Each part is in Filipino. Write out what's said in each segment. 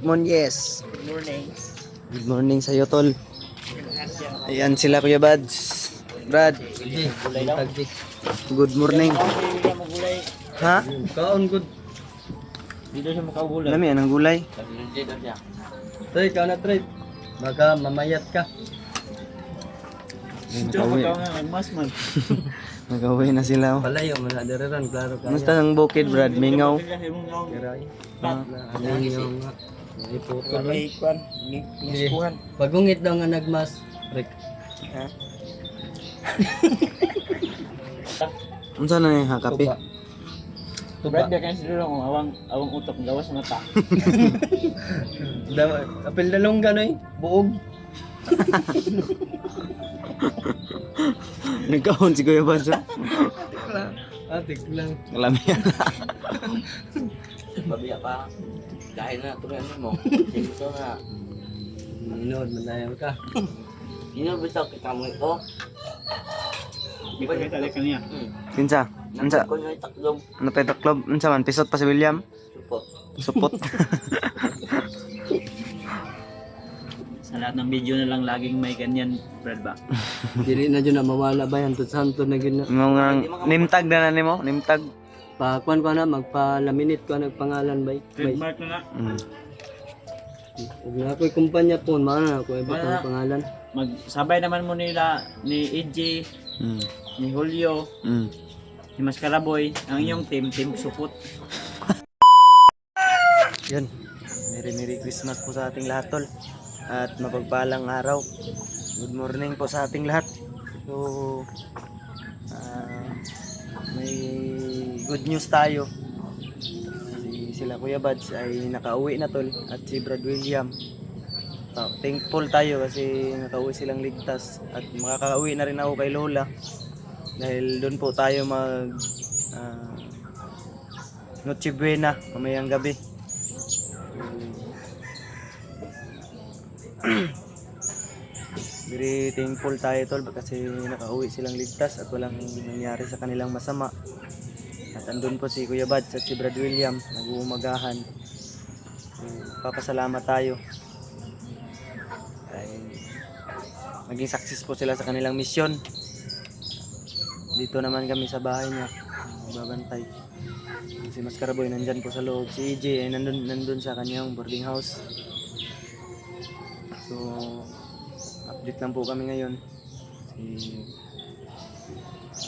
Monyes. Good morning. Good morning sa iyo, tol. Ayan sila, Kuya Bads. Brad, Gulay daw. good morning. Hindi siya magulay. Ha? Kaon good. Dito siya makagulay. Lami, anong gulay? Dito siya. Try ka na try. Baka mamayat ka. Dito pagkaw nga nagmasman. Nag-away na sila. Oh. Palayo man na diriran klaro ka. Kamusta ang bukid, Brad? Mingaw? Kiray. Ah, Ano yung iputol man. May kwan. Niskuhan. Pagungit daw nga nagmas. Rek. Ha? unsa na yung hakapi? Tuba. Tuba. Brad, kaya siguro kung awang utok ng gawas mata. Apel dalong ganoy. Buog. Nagkaon si Kuya Bads. Oh. Atik lang. Lami. Babiya pa. Dahil na, tuloy mo. Dito na. Minod manayaw ka. Dino bisa kita mo ito. Di ba kita lekan niya? Kinsa? Unsa? Ko nga taklog. Ano pa ito club? Unsa man? Pisot pa si William? Support. Supot. Sa lahat ng video na lang laging may ganyan, Brad ba? Dili na dyan na mawala ba yan. Santo na gina. Mga nimtag na nimo, nimtag. Pakuan ko na. Magpalaminit ko nagpangalan ba. Trademark na na. Huwag na ako'y kumpanya po. Mga na ako iba Wala. pang pangalan. Magsabay naman mo nila ni EJ, ni Julio, ni Mascaraboy, ang iyong team support. Yan. Merry Christmas po sa ating lahat, tol. At mapagpalang araw. Good morning po sa ating lahat. So, may good news tayo. Sila Kuya Bads ay nakauwi na, tol. At si Brad William. Thankful tayo kasi nakauwi silang ligtas. At makakauwi na rin ako kay Lola. Dahil doon po tayo mag Noche Buena mamayang gabi. Very thankful tayo, tol, kasi nakauwi silang ligtas at walang nangyari sa kanilang masama. At andun po si Kuya Bads at si Brad William nag-uumagahan. So, papasalamat tayo ay maging success po sila sa kanilang misyon. Dito naman kami sa bahay niya babantay. Si Mascaraboy nandyan po sa loob. Si EJ ay nandun sa kanyang boarding house. So, update lang po kami ngayon.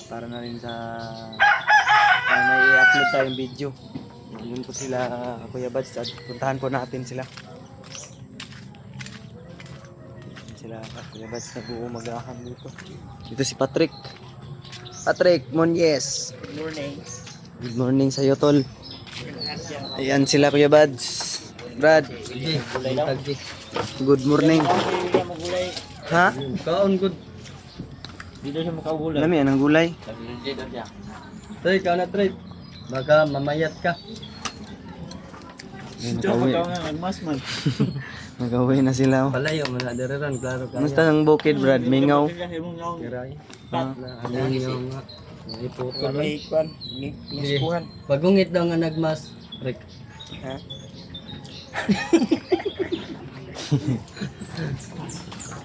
Para na rin sa may i-upload tayong video. Yun po sila, Kuya Bads, at puntahan po natin sila. Sila, Kuya Bads, nag-uumagahan dito. Dito si Patrick. Patrick Monyes. Good morning. Good morning sa iyo, tol. Ayan sila, Kuya Bads. Brad, Gulay daw. good morning. Hindi siya magulay. Ha? Kaon good. Dito siya makagulay. Lami, anong gulay? Dito siya. Try ka na try. Baka mamayat ka. Dito pagkaw nga nagmasman. Nag-away na sila. Oh. Palayo man na diriran klaro ka. Kamusta ang bukid, Brad? Mingaw? Kiray. Ah, Ano yung iputol man. May kwan. Niskuhan. Pagungit daw nga nagmas. Rek. Ha?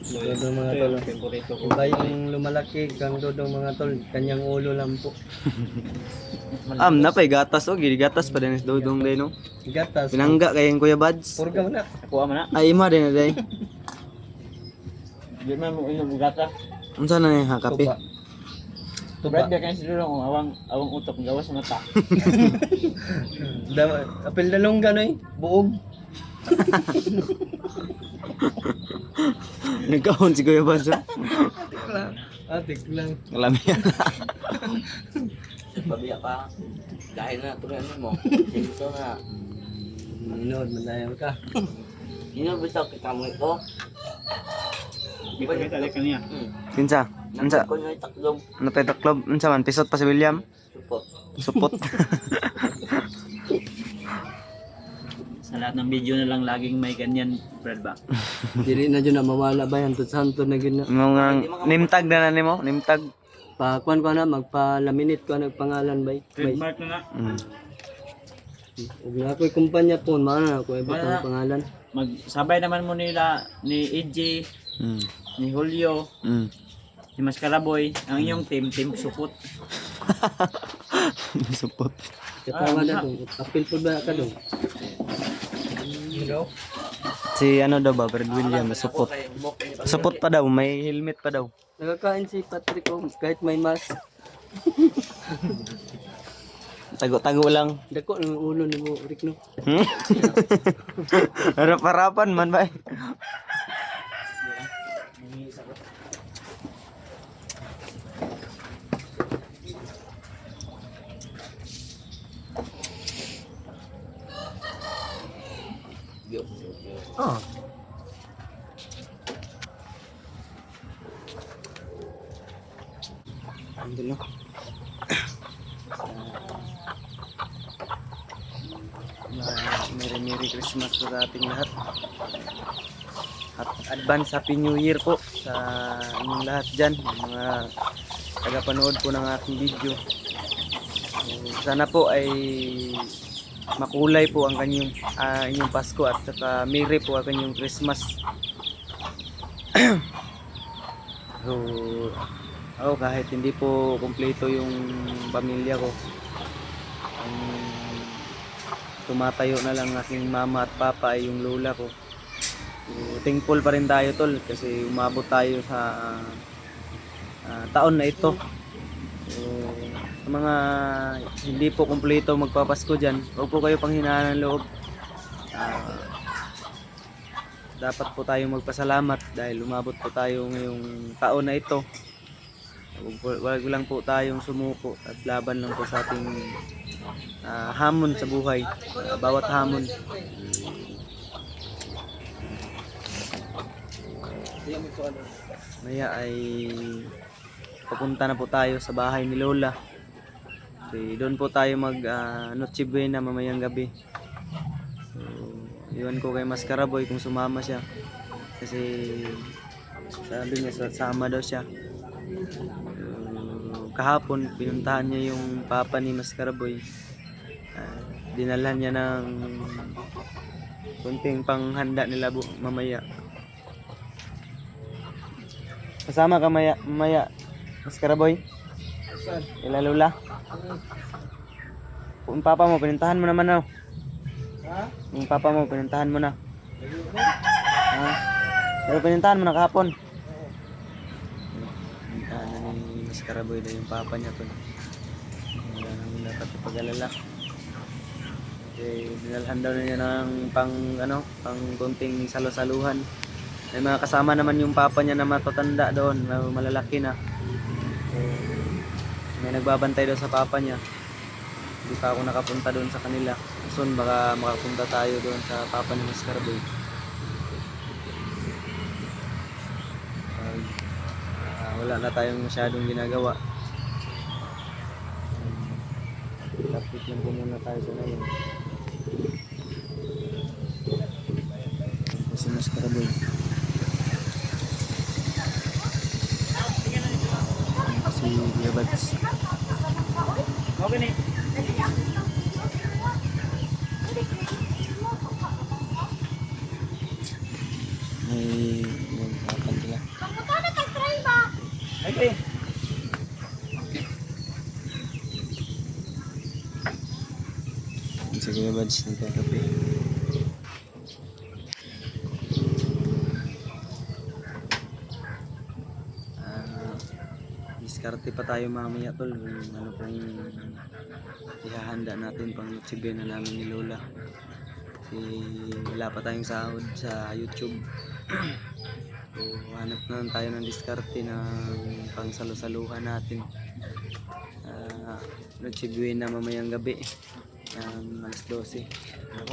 Dodong mga tol. Favorito ko. Iba yung lumalaki kang dodong mga tol. Kanyang ulo lang po. napay gatas. Oh, gili gatas pa din is dodong day, no? Gatas. Pinangga kayong Kuya Bads. Purga mo na. Nakuha mo na. Ay, ima din na day. Di man mo inom gata. Unsa na yung hakapi? Tuba. Brad, Tuba. kaya siguro kung awang utok ng gawas mata. Apel dalong ganoy. Buog. Nagkaon si Kuya Bads. Oh. Atik lang. Lami. Babiya pa. Dahil na, tuloy mo. Dito na. Minod manayaw ka. Dino bisa kita mo ito. Di ba kita lekan niya? Kinsa? Unsa? Ko nga taklog. Ano pa ito club? Unsa man? Pisot pa si William? Support. Supot. Sa lahat ng video na lang laging may ganyan, Brad ba? Dili na dyan na mawala ba yan. Santo na gina. Mga nimtag na nimo, nimtag. Pakuan ko na. Magpalaminit ko nagpangalan ba. Trademark na na. Ug na ako'y kumpanya po, maana ako ibot Wala. ang pangalan. Magsabay naman mo nila ni EJ, ni Julio, ni Mascaraboy, ang iyong team support. Support. Katawa na dong, apil po ba ka dong? Si ano daw ba, Brad William, support. Support pa daw, may helmet pa daw. Nagkakain si Patrick kahit may mask. Tago-tago lang. Dako ng ulo ni mo, Rick, no? Harap-harapan man ba? Oh. Alhamdulillah. Merry Christmas po sa ating lahat. At advance Happy New Year po sa inyong lahat dyan, mga tagapanood po ng ating video. Sana po ay makulay po ang kanyang inyong Pasko at saka merry po ang kanyang Christmas. So, ako kahit hindi po kumpleto yung pamilya ko, ang tumatayo na lang aking mama at papa ay yung lola ko. So, thankful pa rin tayo tol kasi umabot tayo sa taon na ito. So, sa mga hindi po kumpleto magpapasko dyan, huwag po kayo panghinaan ng loob. Dapat po tayong magpasalamat dahil umabot po tayo ngayong taon na ito. Wag lang po tayong sumuko at laban lang po sa ating hamon sa buhay, bawat hamon. Maya ay papunta na po tayo sa bahay ni Lola. Okay, doon po tayo mag Noche Buena mamayang gabi. So, iwan ko kay Mascaraboy kung sumama siya kasi sabi niya sama daw siya. Kahapon pinuntahan niya yung papa ni Mascaraboy. Dinalhan niya ng kunting panghanda nila mamaya. Kasama ka mamaya Mascaraboy? Ila Lola? Kung papa mo pinuntahan mo naman na. Yung papa mo pinuntahan mo na. Pero pinuntahan mo na kahapon. Mascaraboy na yung papa niya to. Wala nang dapat ipag-alala. Okay, dinalhan daw na niya ng pang konting salo-saluhan. May mga kasama naman yung papa niya na matatanda doon, malalaki na. So, may nagbabantay daw sa papa niya. Hindi pa ako nakapunta doon sa kanila. Soon baka makapunta tayo doon sa papa ni Mascaraboy. Wala na tayong masyadong ginagawa. Tapos lang po muna tayo sa ngayon. Si Mascaraboy. Si Yabats. Okay ni. May papan sila. Okay. Si Kuya Bads nagkakape. Diskarte pa tayo mamaya tol. Ano pong ihahanda natin pang Noche Buena namin ni Lola. Kasi wala pa tayong sahod sa YouTube. So, hanap na lang tayo ng diskarte ng pang salo-saluhan natin. Noche Buena mamayang gabi. Alas 12.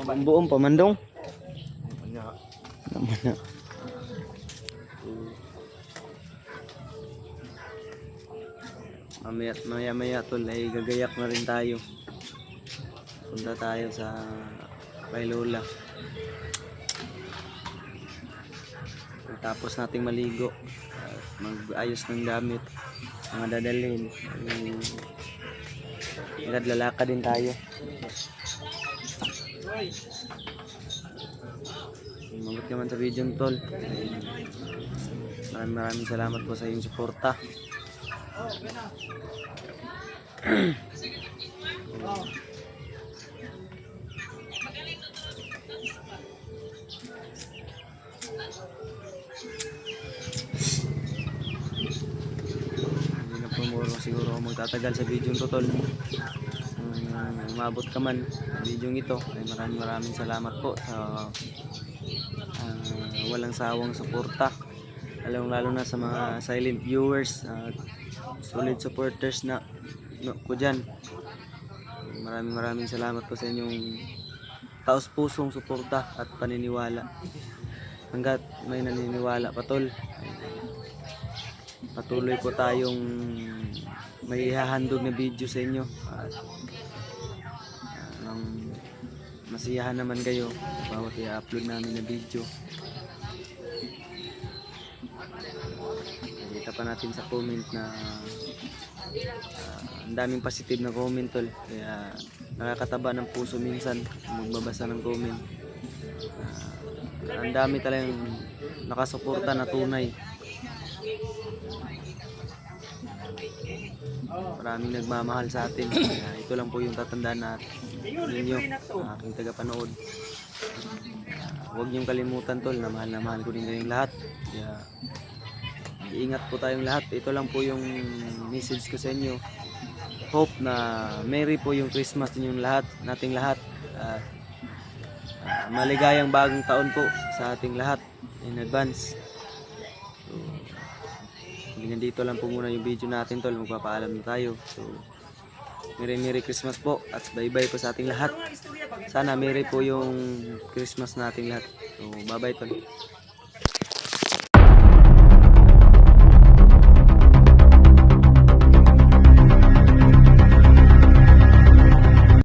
Ang buong pamandong. Naman na. Maya tol ay gagayak na rin tayo. Punta tayo sa kay Lola. Tapos nating maligo, mag-ayos ng gamit, mga dadalhin. Naglalakad din tayo. Umabot ka man sa video tol. Maraming salamat po sa iyong suporta. Hindi na po siguro ako magtatagal sa video to tol. Umabot ka man sa video ito ay maraming salamat po sa walang sawang suporta, lalo na sa mga silent viewers at solid supporters na ko dyan. Maraming salamat po sa inyong taos pusong suporta at paniniwala. Hanggat may naniniwala pa tol, ay patuloy po tayong may ihahandog na video sa inyo at masiyahan naman kayo bawat i-upload namin na video. Nakita pa natin sa comment na ang daming positive na comment tol, kaya nakakataba ng puso minsan magbabasa ng comment. Ang dami talagang nakasuporta na tunay. Maraming nagmamahal sa atin. Kaya ito lang po yung tatandaan natin ninyo, aking tagapanood. Huwag niyong kalimutan tol na mahal ko din kayong lahat. Kaya ingat po tayong lahat. Ito lang po yung message ko sa inyo. Hope na merry po yung Christmas ninyong lahat, nating lahat. Maligayang bagong taon po sa ating lahat in advance. So, hanggang dito lang po muna yung video natin tol. Magpapaalam na tayo. So, Merry Christmas po at bye bye po sa ating lahat. Sana merry po yung Christmas nating lahat. So, bye bye tol.